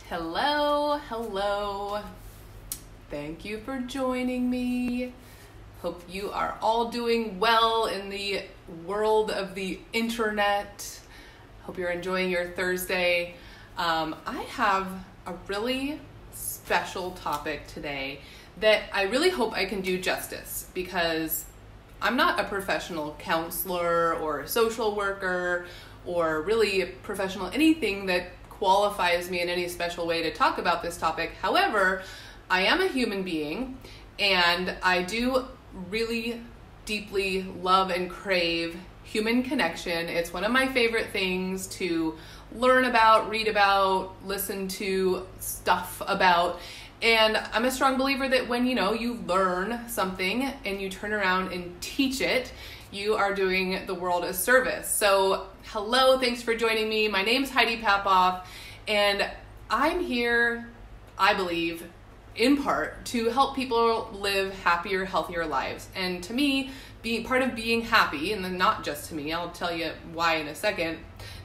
Hello. Thank you for joining me. Hope you are all doing well in the world of the internet. Hope you're enjoying your Thursday. I have a really special topic today that I really hope I can do justice, because I'm not a professional counselor or social worker or really a professional anything that qualifies me in any special way to talk about this topic. However, I am a human being and I do really deeply love and crave human connection. It's one of my favorite things to learn about, read about, listen to stuff about. And I'm a strong believer that when you learn something and you turn around and teach it, you are doing the world a service. So hello, thanks for joining me. My name's Heidi Papoff, and I'm here, I believe, in part to help people live happier, healthier lives. And to me, being part of being happy, and then not just to me, I'll tell you why in a second,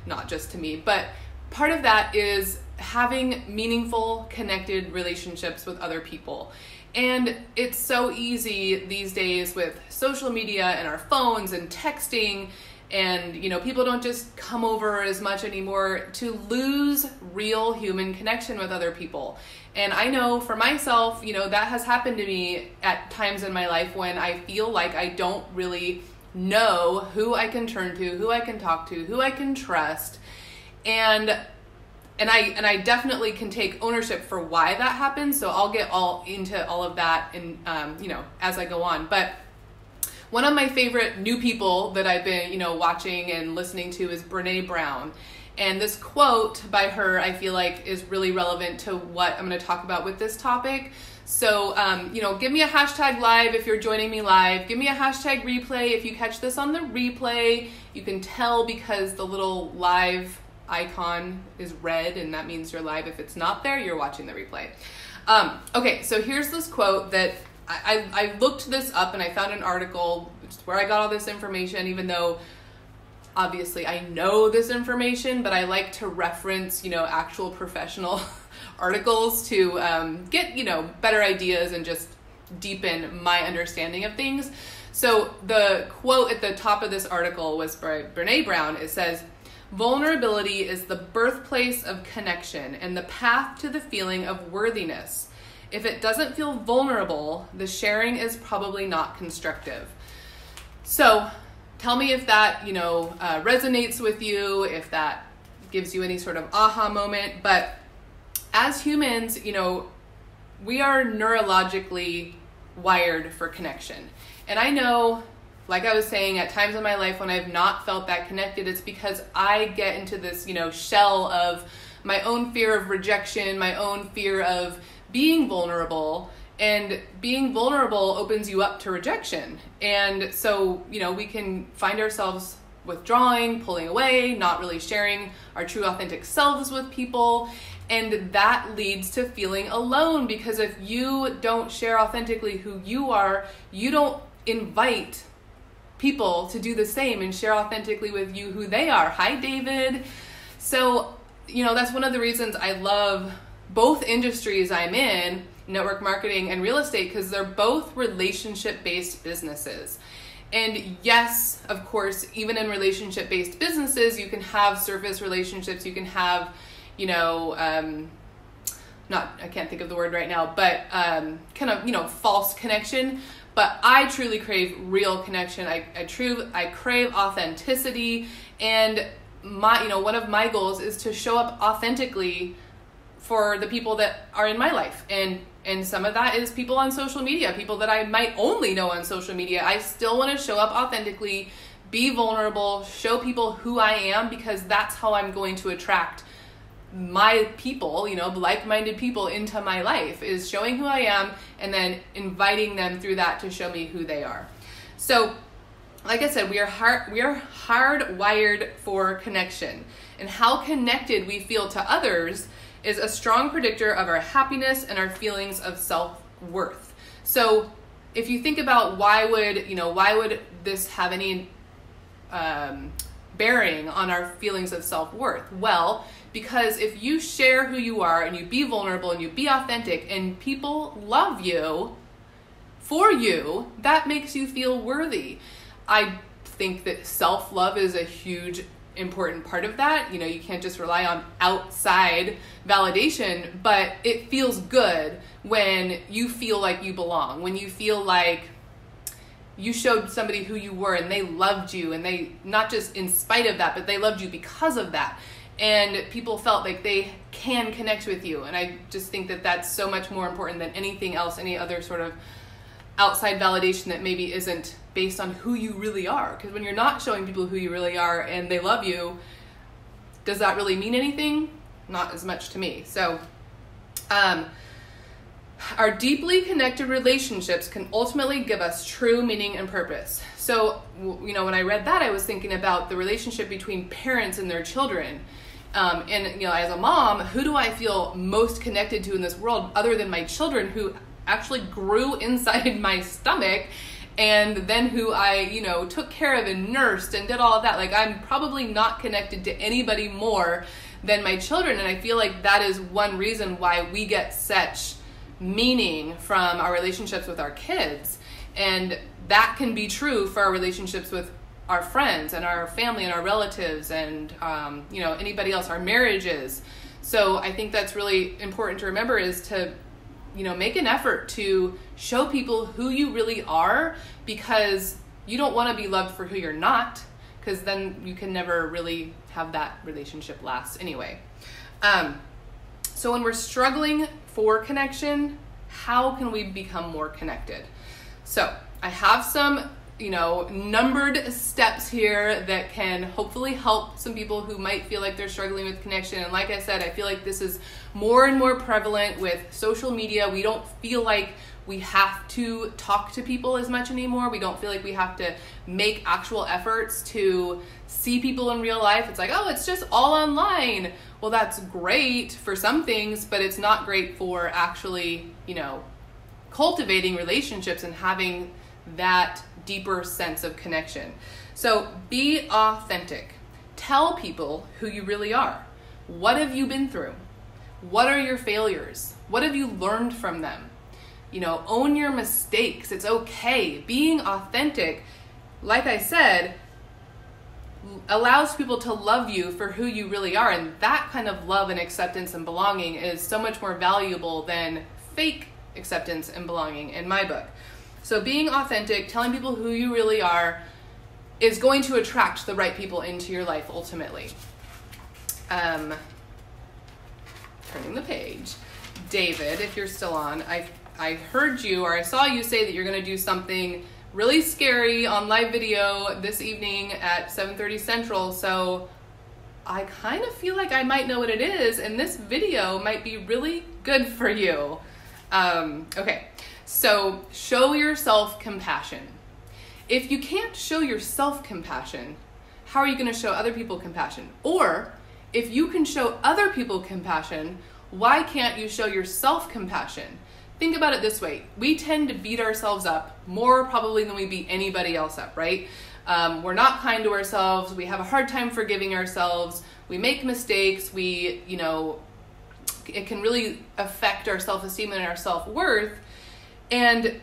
not just to me, but part of that is having meaningful, connected relationships with other people. And it's so easy these days with social media and our phones and texting, and people don't just come over as much anymore, to lose real human connection with other people. And I know for myself, that has happened to me at times in my life when I feel like I don't really know who I can turn to, who I can talk to, who I can trust. And I definitely can take ownership for why that happens. So I'll get all into all of that in, as I go on. But one of my favorite new people that I've been, watching and listening to is Brene Brown. And this quote by her, I feel like, is really relevant to what I'm going to talk about with this topic. So, give me a hashtag live if you're joining me live. Give me a hashtag replay if you catch this on the replay. You can tell because the little live icon is red, and that means you're live. If it's not there, you're watching the replay. Okay, so here's this quote that I looked this up and I found an article, which is where I got all this information, even though obviously I know this information, but I like to reference, actual professional articles to get, better ideas and just deepen my understanding of things. So the quote at the top of this article was by Brene Brown. It says, "Vulnerability is the birthplace of connection and the path to the feeling of worthiness. If it doesn't feel vulnerable, the sharing is probably not constructive." So tell me if that, resonates with you, if that gives you any sort of aha moment. But as humans, we are neurologically wired for connection. And I know, like I was saying, at times in my life when I've not felt that connected, it's because I get into this, shell of my own fear of rejection, my own fear of being vulnerable. And being vulnerable opens you up to rejection. And so, we can find ourselves withdrawing, pulling away, not really sharing our true authentic selves with people. And that leads to feeling alone, because if you don't share authentically who you are, you don't invite people to do the same and share authentically with you who they are. Hi, David. So, that's one of the reasons I love both industries I'm in, network marketing and real estate, because they're both relationship-based businesses. And yes, of course, even in relationship-based businesses, you can have surface relationships, you can have, I can't think of the word right now, but kind of, false connection. But I truly crave real connection. I crave authenticity, and one of my goals is to show up authentically for the people that are in my life. And some of that is people on social media, people that I might only know on social media. I still want to show up authentically, be vulnerable, show people who I am, because that's how I'm going to attract my people, like-minded people into my life, is showing who I am and then inviting them through that to show me who they are. So, like I said, we are hardwired for connection, and how connected we feel to others is a strong predictor of our happiness and our feelings of self-worth. So if you think about why would this have any bearing on our feelings of self-worth? Well, Because if you share who you are and you be vulnerable and you be authentic and people love you for you, that makes you feel worthy. I think that self-love is a huge important part of that. You can't just rely on outside validation, but it feels good when you feel like you belong, when you feel like you showed somebody who you were and they loved you, and they, not just in spite of that, but they loved you because of that. And people felt like they can connect with you. And I just think that that's so much more important than anything else, any other sort of outside validation that maybe isn't based on who you really are. Because when you're not showing people who you really are and they love you, does that really mean anything? Not as much to me. So, our deeply connected relationships can ultimately give us true meaning and purpose. So, when I read that, I was thinking about the relationship between parents and their children. And as a mom, who do I feel most connected to in this world other than my children, who actually grew inside my stomach, and then who I, took care of and nursed and did all of that. Like, I'm probably not connected to anybody more than my children. And I feel like that is one reason why we get such meaning from our relationships with our kids. And that can be true for our relationships with our friends and our family and our relatives and, anybody else, our marriages. So I think that's really important to remember, is to make an effort to show people who you really are, because you don't want to be loved for who you're not, because then you can never really have that relationship last anyway. So when we're struggling for connection, how can we become more connected? So I have some numbered steps here that can hopefully help some people who might feel like they're struggling with connection. And like I said, I feel like this is more and more prevalent with social media. We don't feel like we have to talk to people as much anymore. We don't feel like we have to make actual efforts to see people in real life. It's like, oh, it's just all online. Well, that's great for some things, but it's not great for actually, cultivating relationships and having that deeper sense of connection. So be authentic. Tell people who you really are. What have you been through? What are your failures? What have you learned from them? Own your mistakes. It's okay. Being authentic, like I said, allows people to love you for who you really are. And that kind of love and acceptance and belonging is so much more valuable than fake acceptance and belonging in my book. So being authentic, telling people who you really are, is going to attract the right people into your life ultimately. Turning the page. David, if you're still on, I heard you, or I saw you say that you're going to do something really scary on live video this evening at 7:30 Central. So I kind of feel like I might know what it is, and this video might be really good for you. Okay. So show yourself compassion. If you can't show yourself compassion, how are you going to show other people compassion? Or if you can show other people compassion, why can't you show yourself compassion? Think about it this way. We tend to beat ourselves up more probably than we beat anybody else up, right? We're not kind to ourselves. We have a hard time forgiving ourselves. We make mistakes. It can really affect our self-esteem and our self-worth. And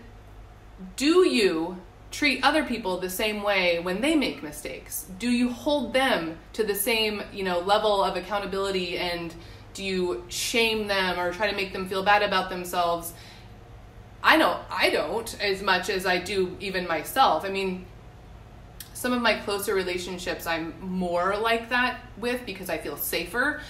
do you treat other people the same way when they make mistakes? Do you hold them to the same, level of accountability, and do you shame them or try to make them feel bad about themselves? I know I don't, as much as I do even myself. I mean, some of my closer relationships I'm more like that with because I feel safer,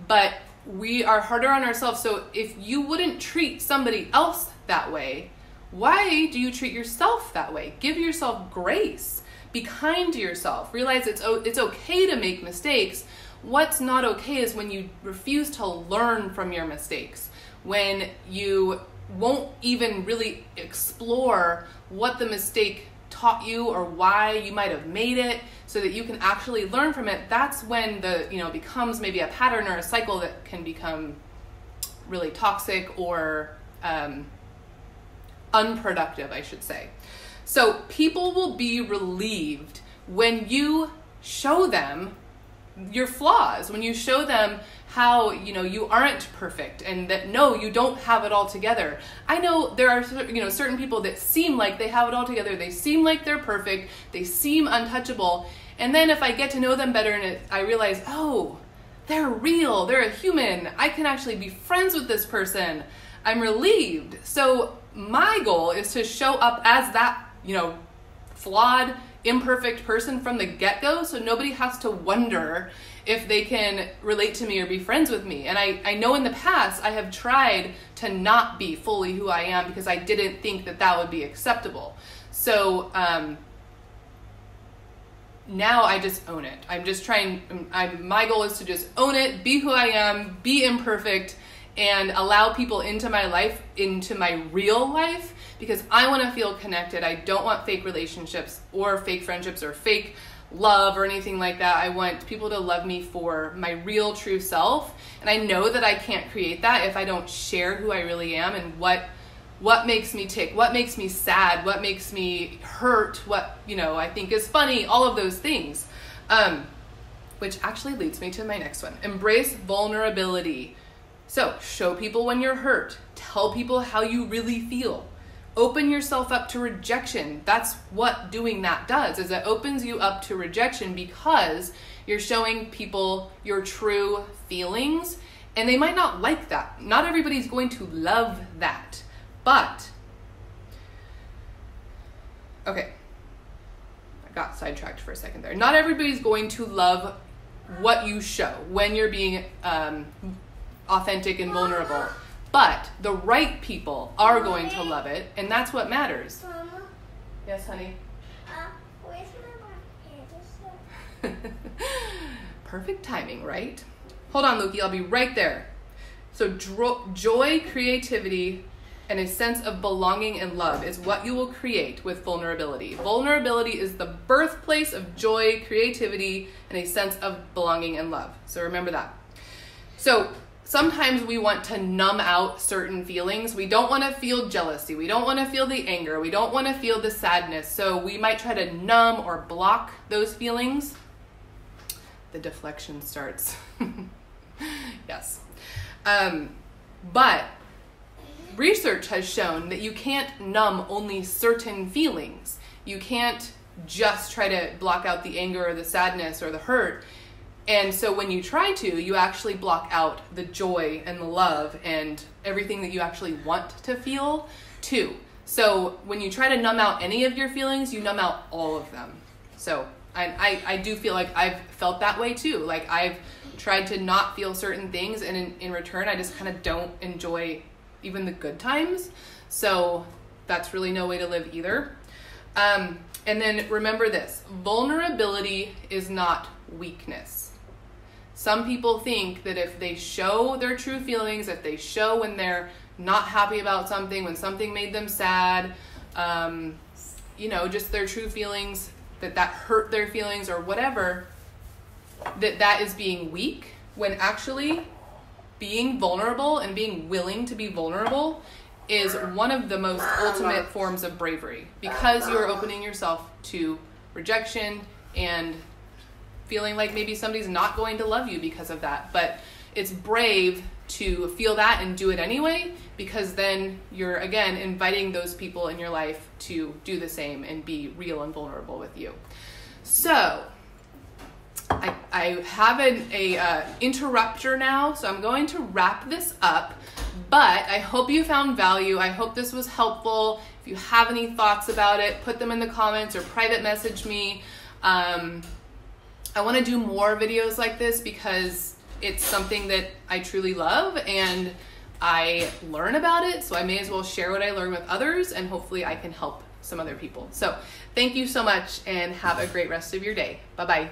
but we are harder on ourselves. So if you wouldn't treat somebody else that way, why do you treat yourself that way? Give yourself grace. Be kind to yourself. Realize it's okay to make mistakes. What's not okay is when you refuse to learn from your mistakes, when you won't even really explore what the mistake taught you or why you might have made it so that you can actually learn from it. That's when becomes maybe a pattern or a cycle that can become really toxic or unproductive, I should say. So people will be relieved when you show them your flaws, when you show them how, you aren't perfect and that, no, you don't have it all together. I know there are, certain people that seem like they have it all together. They seem like they're perfect. They seem untouchable. And then if I get to know them better and I realize, oh, they're real, they're a human, I can actually be friends with this person, I'm relieved. So my goal is to show up as that, flawed, imperfect person from the get-go, so nobody has to wonder if they can relate to me or be friends with me. And I know in the past I have tried to not be fully who I am because I didn't think that would be acceptable. So now I just own it. I'm just my goal is to just own it, be who I am, be imperfect, and allow people into my life, into my real life, because I want to feel connected. I don't want fake relationships or fake friendships or fake love or anything like that. I want people to love me for my real, true self. And I know that I can't create that if I don't share who I really am and what makes me tick, what makes me sad, what makes me hurt, what, I think is funny, all of those things. Which actually leads me to my next one. Embrace vulnerability. So show people when you're hurt. Tell people how you really feel. Open yourself up to rejection. That's what doing that does, is it opens you up to rejection because you're showing people your true feelings, and they might not like that. Not everybody's going to love that, but, okay, I got sidetracked for a second there. Not everybody's going to love what you show when you're being authentic and vulnerable. But the right people are going to love it, and that's what matters. Mama? Yes, honey? Where's my head? Perfect timing, right? Hold on, Lukey, I'll be right there. So joy, creativity, and a sense of belonging and love is what you will create with vulnerability. Vulnerability is the birthplace of joy, creativity, and a sense of belonging and love. So remember that. So sometimes we want to numb out certain feelings. We don't want to feel jealousy. We don't want to feel the anger. We don't want to feel the sadness. So we might try to numb or block those feelings. The deflection starts. Yes. But research has shown that you can't numb only certain feelings. You can't just try to block out the anger or the sadness or the hurt. And so when you try to, you actually block out the joy and the love and everything that you actually want to feel too. So when you try to numb out any of your feelings, you numb out all of them. So I do feel like I've felt that way too. Like I've tried to not feel certain things, and in return, I just kind of don't enjoy even the good times. So that's really no way to live either. And then remember this, vulnerability is not weakness. Some people think that if they show their true feelings, if they show when they're not happy about something, when something made them sad, just their true feelings, that hurt their feelings or whatever, that is being weak, when actually being vulnerable and being willing to be vulnerable is one of the most ultimate forms of bravery, because you're opening yourself to rejection and feeling like maybe somebody's not going to love you because of that. But it's brave to feel that and do it anyway, because then you're, again, inviting those people in your life to do the same and be real and vulnerable with you. So I have an interrupter now, so I'm going to wrap this up. But I hope you found value. I hope this was helpful. If you have any thoughts about it, put them in the comments or private message me. I want to do more videos like this because it's something that I truly love and I learn about it. So I may as well share what I learn with others, and hopefully I can help some other people. So thank you so much and have a great rest of your day. Bye-bye.